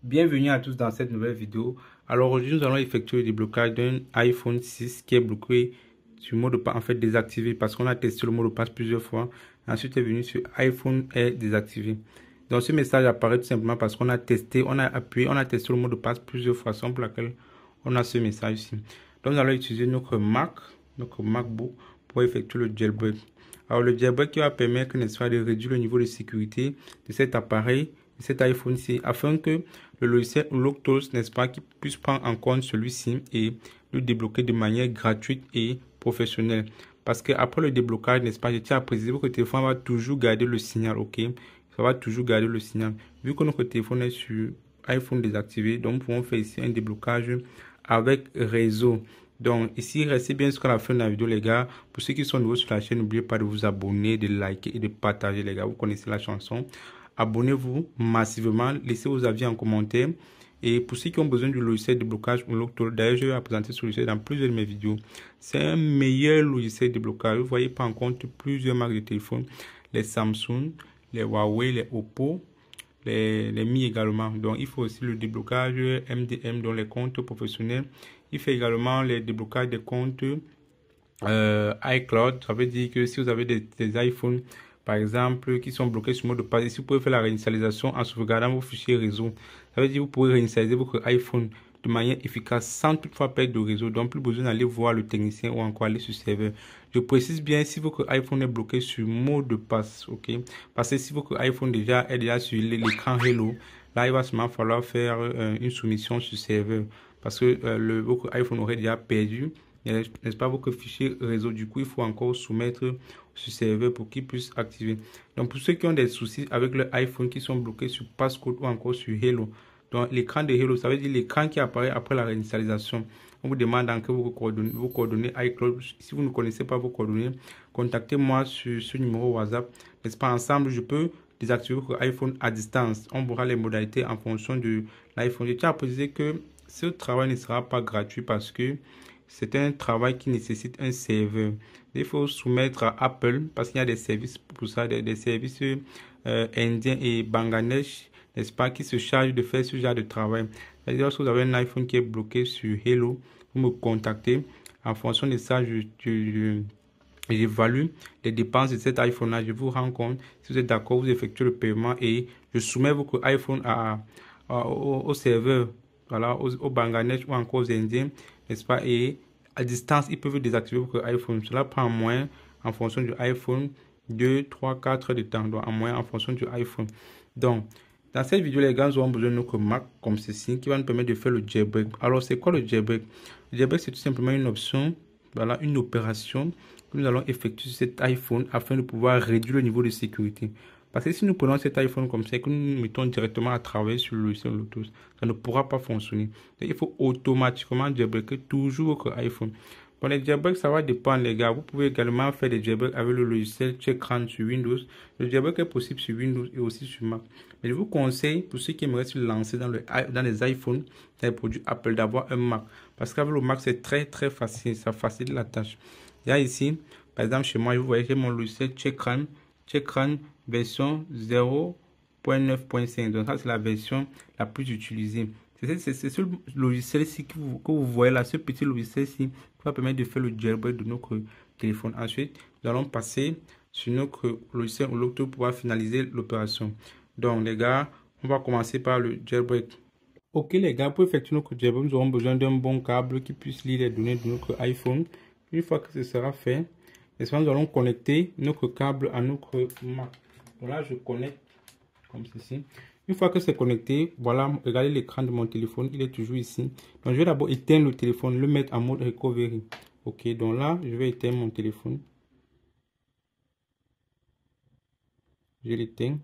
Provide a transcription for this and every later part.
Bienvenue à tous dans cette nouvelle vidéo. Alors aujourd'hui nous allons effectuer le déblocage d'un iPhone 6 qui est bloqué sur le mot de passe, en fait désactivé, parce qu'on a testé le mot de passe plusieurs fois. Ensuite est venu sur iPhone est désactivé. Donc ce message apparaît tout simplement parce qu'on a testé, on a appuyé, on a testé le mot de passe plusieurs fois, c'est pour laquelle on a ce message ici. Donc nous allons utiliser notre MacBook pour effectuer le jailbreak. Alors le jailbreak qui va permettre, n'est-ce pas, de réduire le niveau de sécurité de cet appareil, de cet iPhone-ci, afin que le logiciel Loctos, n'est-ce pas, qui puisse prendre en compte celui-ci et le débloquer de manière gratuite et professionnelle. Parce qu'après le déblocage, n'est-ce pas, je tiens à préciser que le téléphone va toujours garder le signal, ok? Ça va toujours garder le signal. Vu que notre téléphone est sur iPhone désactivé, donc nous pouvons faire ici un déblocage avec réseau. Donc ici, restez bien jusqu'à la fin de la vidéo, les gars. Pour ceux qui sont nouveaux sur la chaîne, n'oubliez pas de vous abonner, de liker et de partager, les gars. Vous connaissez la chanson. Abonnez-vous massivement, laissez vos avis en commentaire. Et pour ceux qui ont besoin du logiciel de blocage Unlocktool, d'ailleurs, je vais présenter ce logiciel dans plusieurs de mes vidéos. C'est un meilleur logiciel de blocage. Vous voyez, pas en compte plusieurs marques de téléphone, les Samsung, les Huawei, les Oppo, les Mi également. Donc, il faut aussi le déblocage MDM dans les comptes professionnels. Il fait également les déblocages des comptes iCloud. Ça veut dire que si vous avez des iPhones, par exemple, qui sont bloqués sur le mot de passe, ici vous pouvez faire la réinitialisation en sauvegardant vos fichiers réseau. Ça veut dire que vous pouvez réinitialiser votre iPhone de manière efficace sans toutefois perdre de réseau. Donc, plus besoin d'aller voir le technicien ou encore aller sur le serveur. Je précise bien si votre iPhone est bloqué sur mot de passe, ok? Parce que si votre iPhone est déjà sur l'écran Hello, là, il va seulement falloir faire une soumission sur le serveur. Parce que votre iPhone aurait déjà perdu, n'est-ce pas, votre fichier réseau. Du coup, il faut encore soumettre sur serveur pour qu'il puisse activer. Donc, pour ceux qui ont des soucis avec leur iPhone qui sont bloqués sur Passcode ou encore sur Hello, donc l'écran de Hello, ça veut dire l'écran qui apparaît après la réinitialisation. On vous demande encore vos coordonnées iCloud. Si vous ne connaissez pas vos coordonnées, contactez-moi sur ce numéro WhatsApp. N'est-ce pas, ensemble, je peux désactiver votre iPhone à distance. On verra les modalités en fonction de l'iPhone. Je tiens à préciser que ce travail ne sera pas gratuit parce que c'est un travail qui nécessite un serveur. Il faut soumettre à Apple parce qu'il y a des services pour ça, des services indiens et bangladesh, n'est-ce pas, qui se chargent de faire ce genre de travail. C'est-à-dire, lorsque vous avez un iPhone qui est bloqué sur Hello, vous me contactez. En fonction de ça, j'évalue les dépenses de cet iPhone-là. Je vous rends compte. Si vous êtes d'accord, vous effectuez le paiement et je soumets votre iPhone au serveur, voilà, au Bangladesh ou encore aux Indiens, n'est-ce pas? Et à distance, ils peuvent désactiver votre iPhone. Cela prend moins en fonction du iPhone 2, 3, 4 heures de temps. Donc, en moins en fonction du iPhone. Donc, dans cette vidéo, les gars, nous aurons besoin de notre Mac comme ceci qui va nous permettre de faire le jailbreak. Alors, c'est quoi le jailbreak? Le jailbreak, c'est tout simplement une option, voilà, une opération que nous allons effectuer sur cet iPhone afin de pouvoir réduire le niveau de sécurité. Parce que si nous prenons cet iPhone comme ça et que nous nous mettons directement à travailler sur le logiciel Bluetooth, ça ne pourra pas fonctionner. Donc, il faut automatiquement jailbreaker toujours votre iPhone. Pour les jailbreaks, ça va dépendre, les gars. Vous pouvez également faire des jailbreaks avec le logiciel Checkra sur Windows. Le jailbreak est possible sur Windows et aussi sur Mac. Mais je vous conseille, pour ceux qui aimeraient se lancer dans les iPhones, dans les produits Apple, d'avoir un Mac. Parce qu'avec le Mac, c'est très facile. Ça facilite la tâche. Il y a ici, par exemple, chez moi, vous voyez que mon logiciel Checkra version 0.9.5. Donc ça, c'est la version la plus utilisée. C'est ce logiciel-ci que vous voyez là, ce petit logiciel-ci, qui va permettre de faire le jailbreak de notre téléphone. Ensuite, nous allons passer sur notre logiciel Unlocktool pour pouvoir finaliser l'opération. Donc, les gars, on va commencer par le jailbreak. Ok, les gars, pour effectuer notre jailbreak, nous aurons besoin d'un bon câble qui puisse lire les données de notre iPhone. Une fois que ce sera fait, nous allons connecter notre câble à notre Mac. Donc là, je connecte comme ceci. Une fois que c'est connecté, voilà, regardez l'écran de mon téléphone, il est toujours ici. Donc, je vais d'abord éteindre le téléphone, le mettre en mode recovery. Ok, donc là, je vais éteindre mon téléphone. Je l'éteins.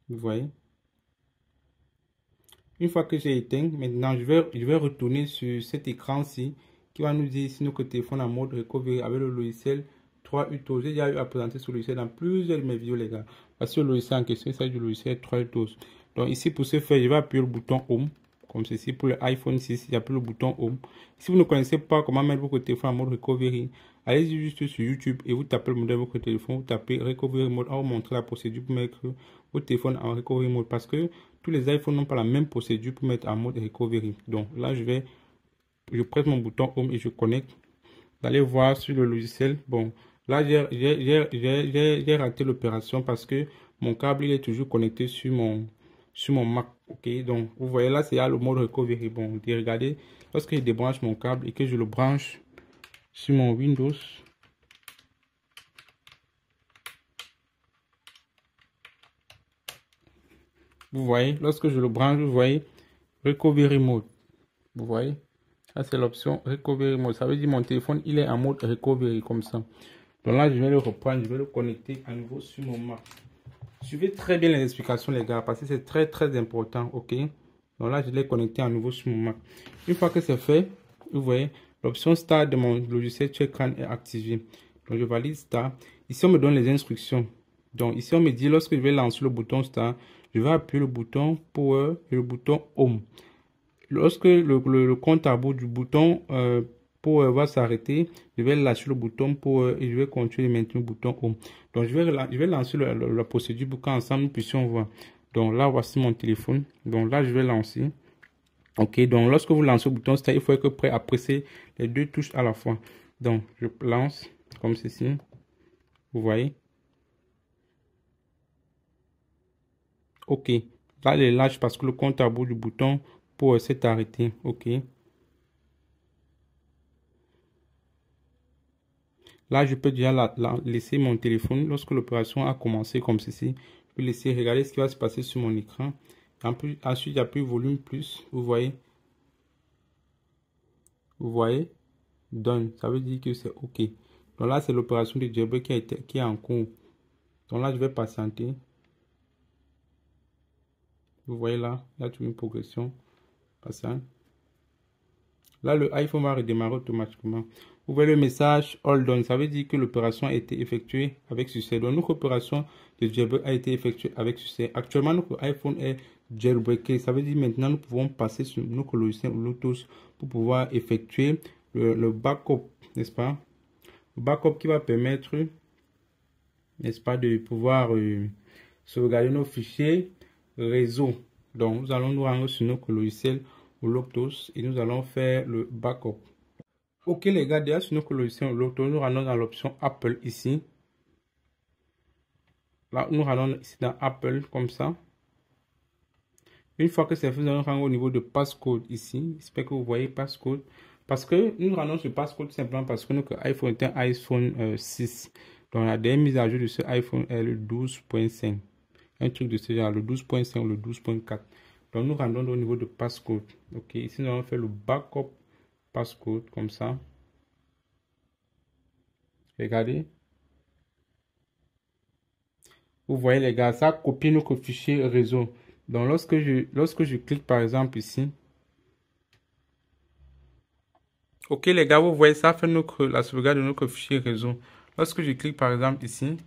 Vous voyez. Une fois que j'ai éteint, maintenant, je vais retourner sur cet écran-ci qui va nous dire si notre téléphone en mode recovery avec le logiciel 3UTOS. J'ai déjà eu à présenter ce logiciel dans plusieurs de mes vidéos, les gars. Parce que le logiciel en question, c'est du logiciel 3UTOS. Donc ici, pour ce faire, je vais appuyer le bouton Home. Comme ceci, pour l'iPhone 6, il y a plus le bouton Home. Si vous ne connaissez pas comment mettre votre téléphone en mode recovery, allez-y juste sur YouTube et vous tapez le modèle de votre téléphone, vous tapez Recovery Mode, on va vous montrer la procédure pour mettre votre téléphone en Recovery Mode parce que tous les iPhones n'ont pas la même procédure pour mettre en mode Recovery. Donc là, je presse mon bouton Home et je connecte. Vous allez voir sur le logiciel. Bon, là, j'ai raté l'opération parce que mon câble il est toujours connecté sur mon Mac. Ok, donc vous voyez là, c'est le mode Recovery. Bon, regardez, lorsque je débranche mon câble et que je le branche sur mon Windows, vous voyez, lorsque je le branche, vous voyez Recovery Mode. Vous voyez, ça c'est l'option Recovery Mode. Ça veut dire mon téléphone il est en mode Recovery comme ça. Donc là, je vais le reprendre, je vais le connecter à nouveau sur mon Mac. Suivez très bien les explications, les gars, parce que c'est très important, ok? Donc là, je l'ai connecté à nouveau sur mon Mac. Une fois que c'est fait, vous voyez, l'option Start de mon logiciel Checkran est activée. Donc je valide Start. Ici, on me donne les instructions. Donc ici, on me dit, lorsque je vais lancer le bouton Start, je vais appuyer le bouton Power et le bouton Home. Lorsque le compte à rebours du bouton Power va s'arrêter, je vais lâcher le bouton Power et je vais continuer de maintenir le bouton Home. Donc je vais lancer la procédure pour qu'ensemble nous puissions voir. Donc là, voici mon téléphone. Donc là, je vais lancer. Ok, donc lorsque vous lancez le bouton Start, il faut être prêt à presser les deux touches à la fois. Donc je lance comme ceci. Vous voyez. Ok, là, je lâche parce que le compte à rebours du bouton Power s'est arrêté. Ok. Là, je peux déjà laisser mon téléphone lorsque l'opération a commencé comme ceci. Je peux laisser regarder ce qui va se passer sur mon écran. Ensuite, j'appuie volume plus. Vous voyez. Vous voyez. Done. Ça veut dire que c'est OK. Donc là, c'est l'opération de jailbreak qui est en cours. Donc là, je vais patienter. Vous voyez là. Il y a toute une progression. Patient. Là, le iPhone va redémarrer automatiquement. Vous voyez le message All Done. Ça veut dire que l'opération a été effectuée avec succès. Donc, notre opération de jailbreak a été effectuée avec succès. Actuellement, notre iPhone est jailbreaké. Ça veut dire maintenant, nous pouvons passer sur notre logiciel Bluetooth pour pouvoir effectuer le backup, n'est-ce pas? Le backup qui va permettre, n'est-ce pas, de pouvoir sauvegarder nos fichiers réseau. Donc, nous allons nous rendre sur notre logiciel Bluetooth et nous allons faire le backup. Ok les gars, déjà sur notre logiciel Bluetooth, nous rendons dans l'option Apple ici. Là, nous rendons ici dans Apple comme ça. Une fois que c'est fait, nous allons rendre au niveau de passcode ici. J'espère que vous voyez passcode. Parce que nous rendons ce passcode simplement parce que notre iPhone est un iPhone 6. Donc la dernière mise à jour de ce iPhone est le 12.5. Un truc de ce genre, le 12.5 ou le 12.4. Donc nous rendons au niveau de passcode. Ok, ici nous allons faire le backup passcode comme ça. Regardez. Vous voyez les gars, ça copie notre fichier réseau. Donc lorsque je clique par exemple ici. Ok les gars, vous voyez ça fait la sauvegarde de notre fichier réseau. Lorsque je clique par exemple ici.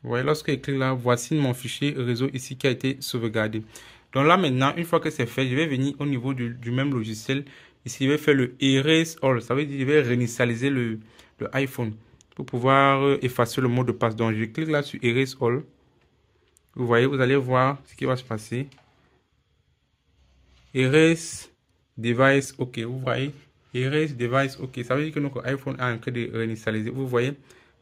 Vous voyez, lorsque je clique là, voici mon fichier réseau ici qui a été sauvegardé. Donc là maintenant, une fois que c'est fait, je vais venir au niveau du même logiciel. Ici, je vais faire le Erase All. Ça veut dire que je vais réinitialiser le iPhone pour pouvoir effacer le mot de passe. Donc je clique là sur Erase All. Vous voyez, vous allez voir ce qui va se passer. Erase Device, OK. Vous voyez, Erase Device, OK. Ça veut dire que notre iPhone est en train de réinitialiser. Vous voyez.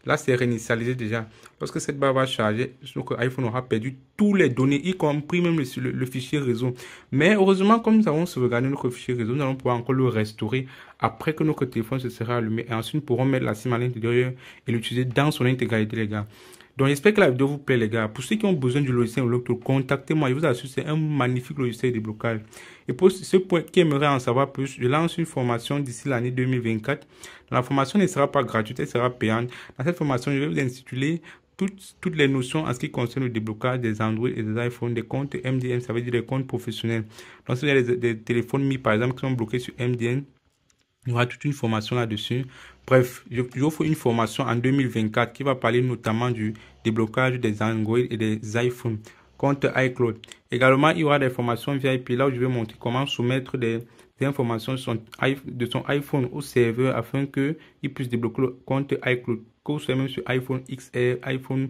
Là, c'est réinitialisé déjà. Lorsque cette barre va charger, notre iPhone aura perdu tous les données, y compris même le fichier réseau. Mais heureusement, comme nous avons sauvegardé notre fichier réseau, nous allons pouvoir encore le restaurer après que notre téléphone se sera allumé. Et ensuite, nous pourrons mettre la SIM à l'intérieur et l'utiliser dans son intégralité, les gars. Donc, j'espère que la vidéo vous plaît, les gars. Pour ceux qui ont besoin du logiciel Bluetooth, contactez-moi. Je vous assure, c'est un magnifique logiciel de déblocage. Et pour ceux qui aimeraient en savoir plus, je lance une formation d'ici l'année 2024. La formation ne sera pas gratuite, elle sera payante. Dans cette formation, je vais vous intituler toutes les notions en ce qui concerne le déblocage des Android et des iPhones, des comptes MDN, ça veut dire des comptes professionnels. Donc, si vous avez des téléphones Mi, par exemple, qui sont bloqués sur MDN, il y aura toute une formation là-dessus. Bref, je vous offre une formation en 2024 qui va parler notamment du déblocage des Android et des iPhones contre iCloud. Également, il y aura des formations VIP là où je vais montrer comment soumettre des des informations de son iPhone au serveur afin qu'il puisse débloquer le compte iCloud. Que vous soyez même sur iPhone XR, iPhone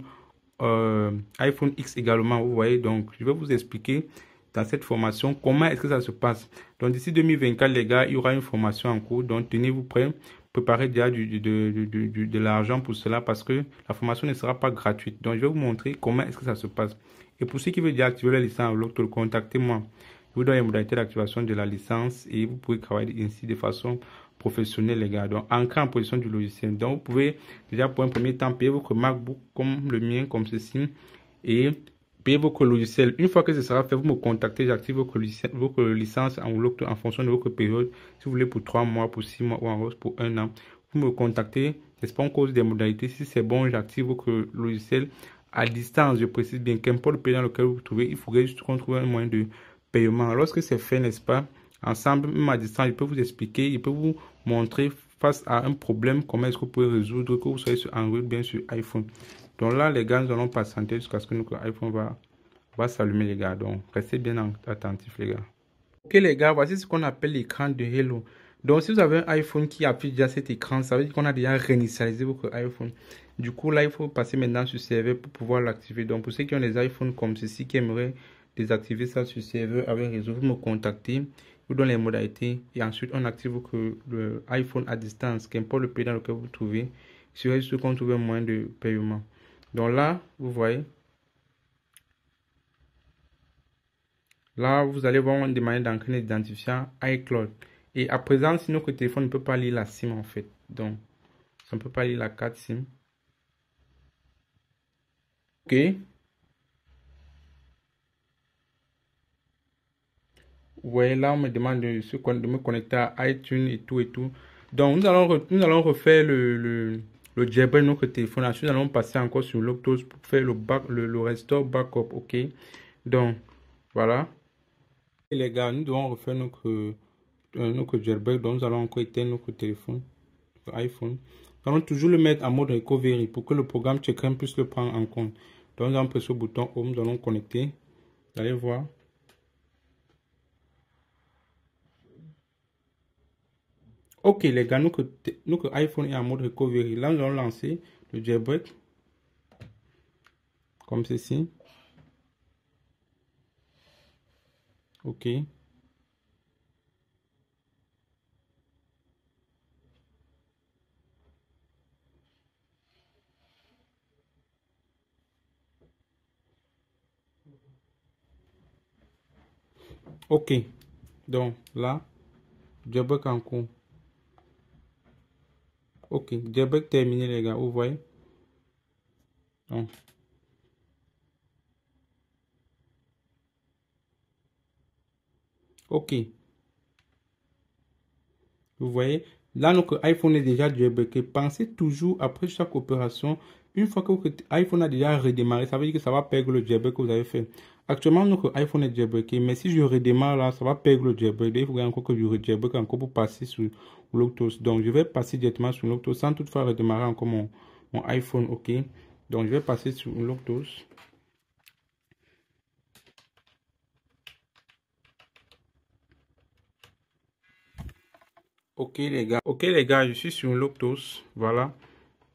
X également, vous voyez. Donc, je vais vous expliquer dans cette formation comment est-ce que ça se passe. Donc, d'ici 2024, les gars, il y aura une formation en cours. Donc, tenez-vous prêts. Préparez déjà de l'argent pour cela parce que la formation ne sera pas gratuite. Donc, je vais vous montrer comment est-ce que ça se passe. Et pour ceux qui veulent déjà activer la licence Unlocked, contactez-moi. Je vous donne les modalités d'activation de la licence et vous pouvez travailler ainsi de façon professionnelle, les gars. Donc, ancré en position du logiciel. Donc, vous pouvez déjà pour un premier temps payer votre MacBook comme le mien, comme ceci, et payer votre logiciel. Une fois que ce sera fait, vous me contactez, j'active votre licence en Unlocked en fonction de votre période. Si vous voulez pour 3 mois, pour 6 mois ou en rose pour 1 an, vous me contactez, n'est-ce pas, en cause des modalités. Si c'est bon, j'active votre logiciel à distance. Je précise bien qu'importe le pays dans lequel vous vous trouvez, il faudrait juste qu'on trouve un moyen de paiement. Lorsque c'est fait, n'est-ce pas, ensemble, même à distance, je peux vous expliquer, je peux vous montrer face à un problème, comment est-ce que vous pouvez résoudre, que vous soyez sur Android, bien sur iPhone. Donc là, les gars, nous allons patienter jusqu'à ce que notre iPhone va s'allumer, les gars. Donc, restez bien attentifs, les gars. Ok, les gars, voici ce qu'on appelle l'écran de Hello. Donc, si vous avez un iPhone qui affiche déjà cet écran, ça veut dire qu'on a déjà réinitialisé votre iPhone. Du coup, là, il faut passer maintenant sur serveur pour pouvoir l'activer. Donc, pour ceux qui ont des iPhones comme ceci, qui aimeraient désactiver ça sur serveur avec réseau, vous me contactez, vous donnez les modalités et ensuite on active le iPhone à distance, qu'importe le pays dans lequel vous vous trouvez. Il serait juste qu'on trouve un moyen de paiement. Donc là, vous voyez, là, vous allez voir une demande d'ancrer l'identifiant iCloud. Et à présent, si notre téléphone ne peut pas lire la SIM en fait, donc ça ne peut pas lire la carte SIM. Ok. Ouais, là, on me demande de me connecter à iTunes et tout et tout. Donc, nous allons refaire le jailbreak de notre téléphone. Ensuite, nous allons passer encore sur Loctos pour faire le restore backup. Ok. Donc, voilà. Et les gars, nous devons refaire notre jailbreak. Donc, nous allons encore éteindre notre téléphone, notre iPhone. Nous allons toujours le mettre en mode recovery pour que le programme Checkra puisse le prendre en compte. Donc, nous allons presser au bouton Home. Nous allons connecter. Vous allez voir. Ok les gars, notre iPhone est en mode recovery. Là, nous allons lancer le jailbreak. Comme ceci. Ok. Ok. Donc là, jailbreak en cours. Ok. Jailbreak terminé les gars. Vous voyez. Donc, ok. Vous voyez. Là, notre iPhone est déjà jailbreaké. Pensez toujours après chaque opération. Une fois que votre iPhone a déjà redémarré, ça veut dire que ça va perdre le jailbreak que vous avez fait. Actuellement, notre iPhone est jailbreaké, mais si je redémarre là, ça va perdre le jailbreak. Il faudrait encore que je jailbreak encore pour passer sur Loctos. Donc, je vais passer directement sur Loctos sans toutefois redémarrer encore mon iPhone, ok. Donc, je vais passer sur Loctos. Ok les gars, je suis sur Loctos, voilà.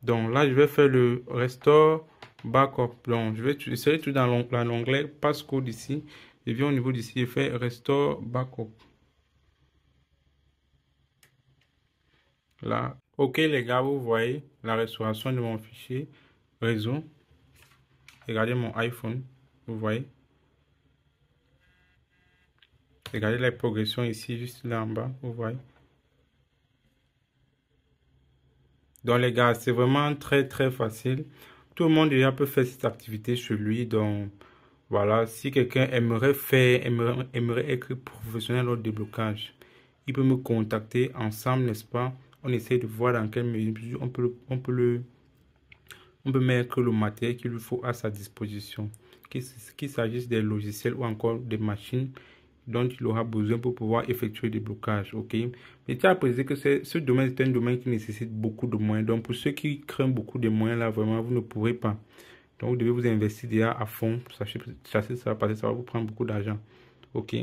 Donc là, je vais faire le restore backup. Donc, je serai tout dans l'onglet passcode ici. Je viens au niveau d'ici et fais restore backup. Là, ok les gars, vous voyez la restauration de mon fichier réseau. Regardez mon iPhone, vous voyez. Regardez la progression ici, juste là en bas, vous voyez. Donc les gars, c'est vraiment très facile. Tout le monde déjà peut faire cette activité chez lui. Donc voilà, si quelqu'un aimerait être professionnel au déblocage, il peut me contacter ensemble, n'est-ce pas? On essaie de voir dans quelle mesure on peut mettre le matériel qu'il lui faut à sa disposition. Qu'il s'agisse des logiciels ou encore des machines dont il aura besoin pour pouvoir effectuer des blocages, ok. Mais tiens à préciser que ce domaine est un domaine qui nécessite beaucoup de moyens. Donc pour ceux qui craignent beaucoup de moyens là, vraiment vous ne pourrez pas. Donc vous devez vous investir déjà à fond, sachez ça parce que ça va vous prendre beaucoup d'argent, ok.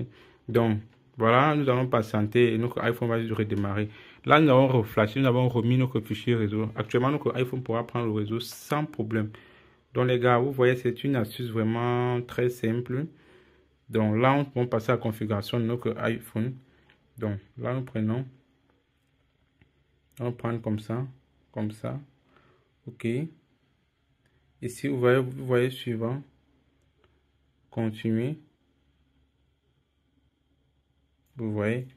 Donc Voilà, nous allons patienter et notre iPhone va redémarrer. Là, nous avons reflashé, nous avons remis notre fichier réseau. Actuellement, notre iPhone pourra prendre le réseau sans problème. Donc les gars, vous voyez, c'est une astuce vraiment très simple. Donc là, on va passer à la configuration de notre iPhone. Donc là, nous prenons, on va prendre comme ça, comme ça. OK. Ici, vous voyez suivant. Continuer. Vous voyez.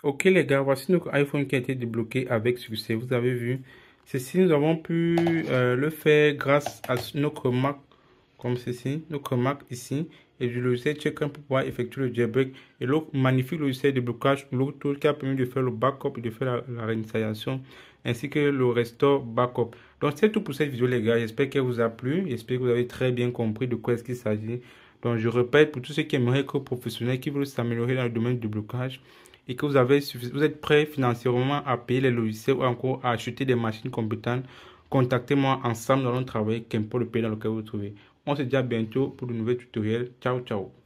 Ok les gars, voici notre iPhone qui a été débloqué avec succès. Vous avez vu, ceci nous avons pu le faire grâce à notre Mac comme ceci, notre Mac ici, et du logiciel Check-in pour pouvoir effectuer le jailbreak et l'autre magnifique logiciel de blocage, l'autre qui a permis de faire le backup et de faire la réinitialisation ainsi que le restore backup. Donc c'est tout pour cette vidéo les gars, j'espère qu'elle vous a plu, j'espère que vous avez très bien compris de quoi est-ce qu'il s'agit. Donc je répète, pour tous ceux qui aimeraient être professionnels, qui veulent s'améliorer dans le domaine du blocage, et que vous êtes prêt financièrement à payer les logiciels ou encore à acheter des machines compétentes, contactez-moi, ensemble nous allons travailler, qu'importe le pays dans lequel vous vous trouvez. On se dit à bientôt pour de nouveaux tutoriels. Ciao, ciao.